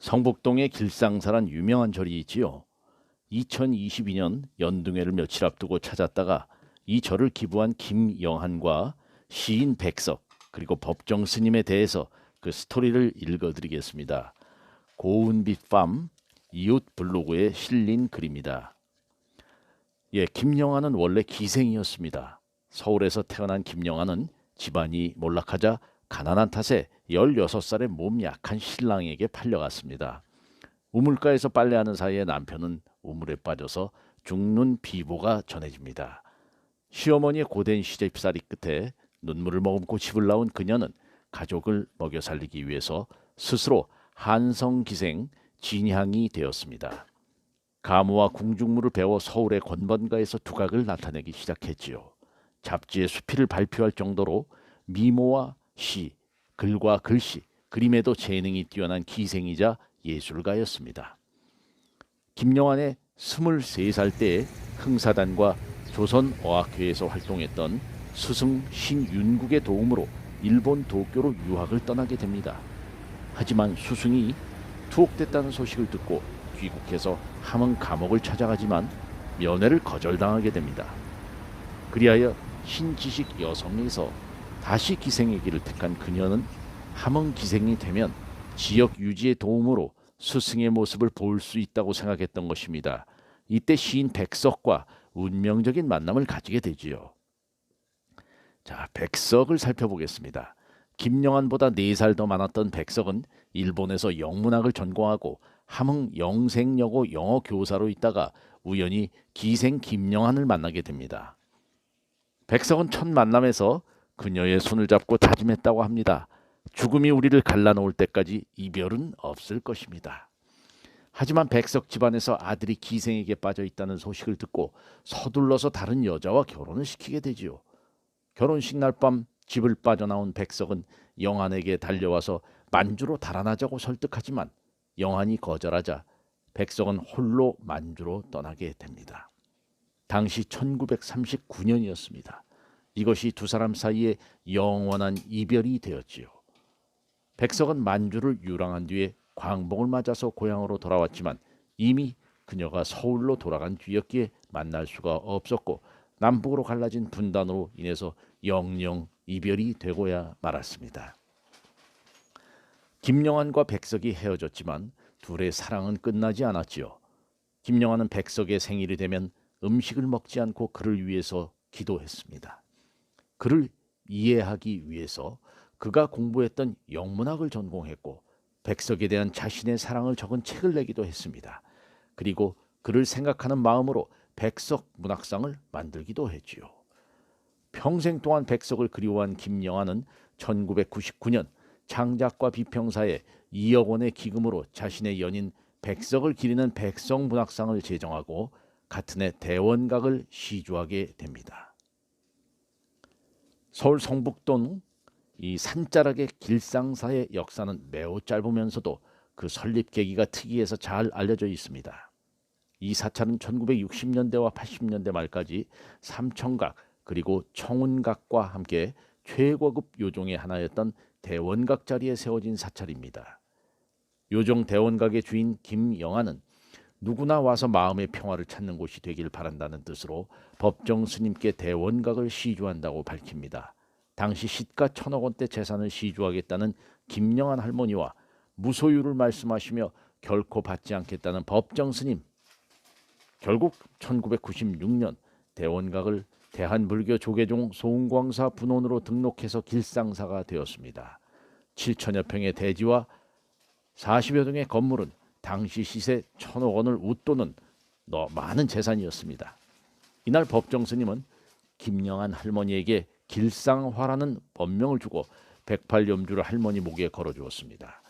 성북동에 길상사란 유명한 절이 있지요. 2022년 연등회를 며칠 앞두고 찾았다가 이 절을 기부한 김영한과 시인 백석 그리고 법정 스님에 대해서 그 스토리를 읽어드리겠습니다. 고운빛밤 이웃 블로그에 실린 글입니다. 김영한은 원래 기생이었습니다. 서울에서 태어난 김영한은 집안이 몰락하자 가난한 탓에 16살의 몸 약한 신랑에게 팔려갔습니다. 우물가에서 빨래하는 사이에 남편은 우물에 빠져서 죽는 비보가 전해집니다. 시어머니의 고된 시집살이 끝에 눈물을 머금고 집을 나온 그녀는 가족을 먹여 살리기 위해서 스스로 한성기생 진향이 되었습니다. 가무와 궁중무를 배워 서울의 권번가에서 두각을 나타내기 시작했지요. 잡지에 수필을 발표할 정도로 미모와 시, 글과 글씨, 그림에도 재능이 뛰어난 기생이자 예술가였습니다. 김영한의 23살 때에 흥사단과 조선어학회에서 활동했던 스승 신윤국의 도움으로 일본 도쿄로 유학을 떠나게 됩니다. 하지만 스승이 투옥됐다는 소식을 듣고 귀국해서 함흥 감옥을 찾아가지만 면회를 거절당하게 됩니다. 그리하여 신지식 여성에서 다시 기생의 길을 택한 그녀는 함흥 기생이 되면 지역 유지의 도움으로 스승의 모습을 볼 수 있다고 생각했던 것입니다. 이때 시인 백석과 운명적인 만남을 가지게 되지요. 자, 백석을 살펴보겠습니다. 김영한보다 4살 더 많았던 백석은 일본에서 영문학을 전공하고 함흥 영생여고 영어 교사로 있다가 우연히 기생 김영한을 만나게 됩니다. 백석은 첫 만남에서 그녀의 손을 잡고 다짐했다고 합니다. 죽음이 우리를 갈라놓을 때까지 이별은 없을 것입니다. 하지만 백석 집안에서 아들이 기생에게 빠져 있다는 소식을 듣고 서둘러서 다른 여자와 결혼을 시키게 되지요. 결혼식 날 밤 집을 빠져나온 백석은 영한에게 달려와서 만주로 달아나자고 설득하지만 영한이 거절하자 백석은 홀로 만주로 떠나게 됩니다. 당시 1939년이었습니다. 이것이 두 사람 사이에 영원한 이별이 되었지요. 백석은 만주를 유랑한 뒤에 광복을 맞아서 고향으로 돌아왔지만 이미 그녀가 서울로 돌아간 뒤였기에 만날 수가 없었고 남북으로 갈라진 분단으로 인해서 영영 이별이 되고야 말았습니다. 김영한과 백석이 헤어졌지만 둘의 사랑은 끝나지 않았지요. 김영한은 백석의 생일이 되면 음식을 먹지 않고 그를 위해서 기도했습니다. 그를 이해하기 위해서 그가 공부했던 영문학을 전공했고 백석에 대한 자신의 사랑을 적은 책을 내기도 했습니다. 그리고 그를 생각하는 마음으로 백석 문학상을 만들기도 했지요. 평생 동안 백석을 그리워한 김영한은 1999년 창작과 비평사에 2억 원의 기금으로 자신의 연인 백석을 기리는 백석문학상을 제정하고 같은 해 대원각을 시주하게 됩니다. 서울 성북동 이 산자락의 길상사의 역사는 매우 짧으면서도 그 설립 계기가 특이해서 잘 알려져 있습니다. 이 사찰은 1960년대와 80년대 말까지 삼청각 그리고 청운각과 함께 최고급 요종의 하나였던 대원각 자리에 세워진 사찰입니다. 요종 대원각의 주인 김영한은 누구나 와서 마음의 평화를 찾는 곳이 되길 바란다는 뜻으로 법정 스님께 대원각을 시주한다고 밝힙니다. 당시 시가 1,000억 원대 재산을 시주하겠다는 김영한 할머니와 무소유를 말씀하시며 결코 받지 않겠다는 법정 스님. 결국 1996년 대원각을 대한불교 조계종 송광사 분원으로 등록해서 길상사가 되었습니다. 7천여 평의 대지와 40여 동의 건물은 당시 시세 1,000억 원을 웃도는 많은 재산이었습니다. 이날 법정 스님은 김영한 할머니에게 길상화라는 법명을 주고 108염주를 할머니 목에 걸어주었습니다.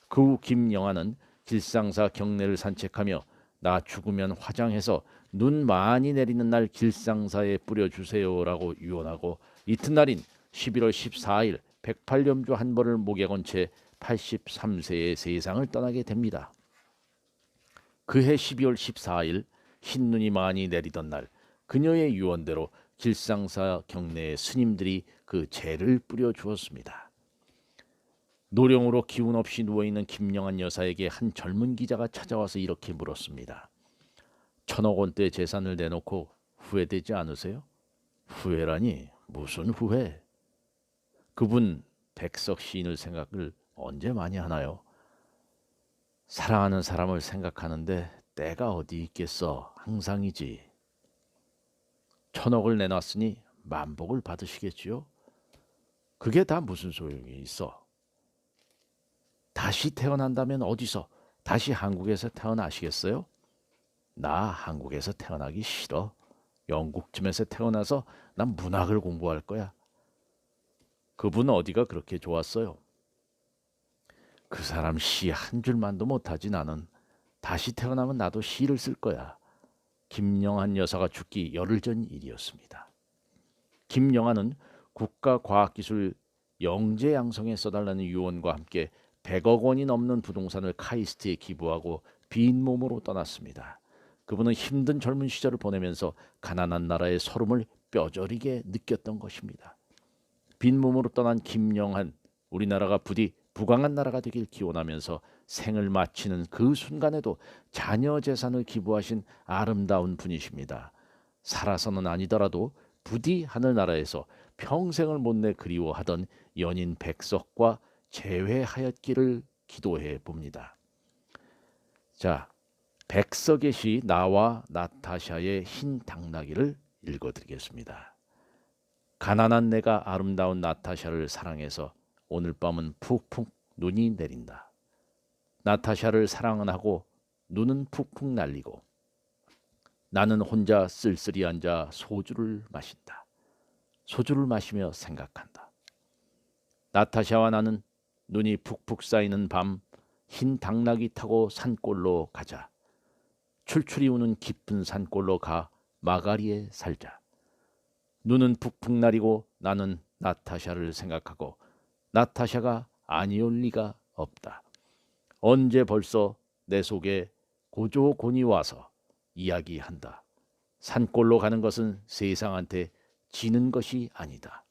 그 후 김영한은 길상사 경내를 산책하며 나 죽으면 화장해서 눈 많이 내리는 날 길상사에 뿌려주세요라고 유언하고 이튿날인 11월 14일 108염주 한 벌을 목에 건 채 83세의 세상을 떠나게 됩니다. 그해 12월 14일 흰눈이 많이 내리던 날 그녀의 유언대로 길상사 경내의 스님들이 그 재를 뿌려 주었습니다. 노령으로 기운 없이 누워있는 김영한 여사에게 한 젊은 기자가 찾아와서 이렇게 물었습니다. 1,000억 원대 재산을 내놓고 후회되지 않으세요? 후회라니 무슨 후회? 그분 백석 시인을 생각을 언제 많이 하나요? 사랑하는 사람을 생각하는데 때가 어디 있겠어. 항상이지. 1,000억을 내놨으니 만복을 받으시겠지요? 그게 다 무슨 소용이 있어? 다시 태어난다면 어디서? 다시 한국에서 태어나시겠어요? 나 한국에서 태어나기 싫어. 영국쯤에서 태어나서 난 문학을 공부할 거야. 그분 어디가 그렇게 좋았어요? 그 사람 시 한 줄만도 못하지 나는. 다시 태어나면 나도 시를 쓸 거야. 김영한 여사가 죽기 열흘 전 일이었습니다. 김영한은 국가과학기술 영재양성에 써달라는 유언과 함께 100억 원이 넘는 부동산을 카이스트에 기부하고 빈 몸으로 떠났습니다. 그분은 힘든 젊은 시절을 보내면서 가난한 나라의 서름을 뼈저리게 느꼈던 것입니다. 빈 몸으로 떠난 김영한, 우리나라가 부디 부강한 나라가 되길 기원하면서 생을 마치는 그 순간에도 자녀 재산을 기부하신 아름다운 분이십니다. 살아서는 아니더라도 부디 하늘나라에서 평생을 못내 그리워하던 연인 백석과 재회하였기를 기도해 봅니다. 자, 백석의 시 나와 나타샤의 흰 당나귀를 읽어드리겠습니다. 가난한 내가 아름다운 나타샤를 사랑해서 오늘 밤은 푹푹 눈이 내린다. 나타샤를 사랑은 하고 눈은 푹푹 날리고 나는 혼자 쓸쓸히 앉아 소주를 마신다. 소주를 마시며 생각한다. 나타샤와 나는 눈이 푹푹 쌓이는 밤 흰 당나귀 타고 산골로 가자. 출출이 우는 깊은 산골로 가 마가리에 살자. 눈은 푹푹 내리고 나는 나타샤를 생각하고 나타샤가 아니올 리가 없다. 언제 벌써 내 속에 고조곤이 와서 이야기한다. 산골로 가는 것은 세상한테 지는 것이 아니다.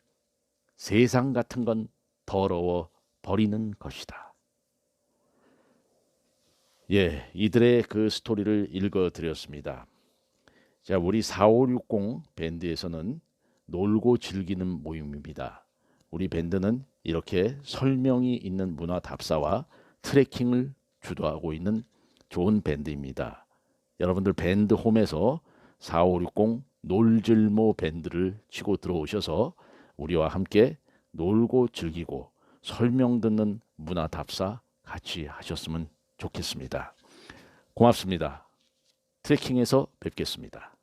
세상 같은 건 더러워 버리는 것이다. 예, 이들의 그 스토리를 읽어드렸습니다. 자, 우리 4560 밴드에서는 놀고 즐기는 모임입니다. 우리 밴드는 이렇게 설명이 있는 문화 답사와 트레킹을 주도하고 있는 좋은 밴드입니다. 여러분들 밴드 홈에서 4560 놀즐모 밴드를 치고 들어오셔서 우리와 함께 놀고 즐기고 설명 듣는 문화 답사 같이 하셨으면 좋겠습니다. 고맙습니다. 트레킹에서 뵙겠습니다.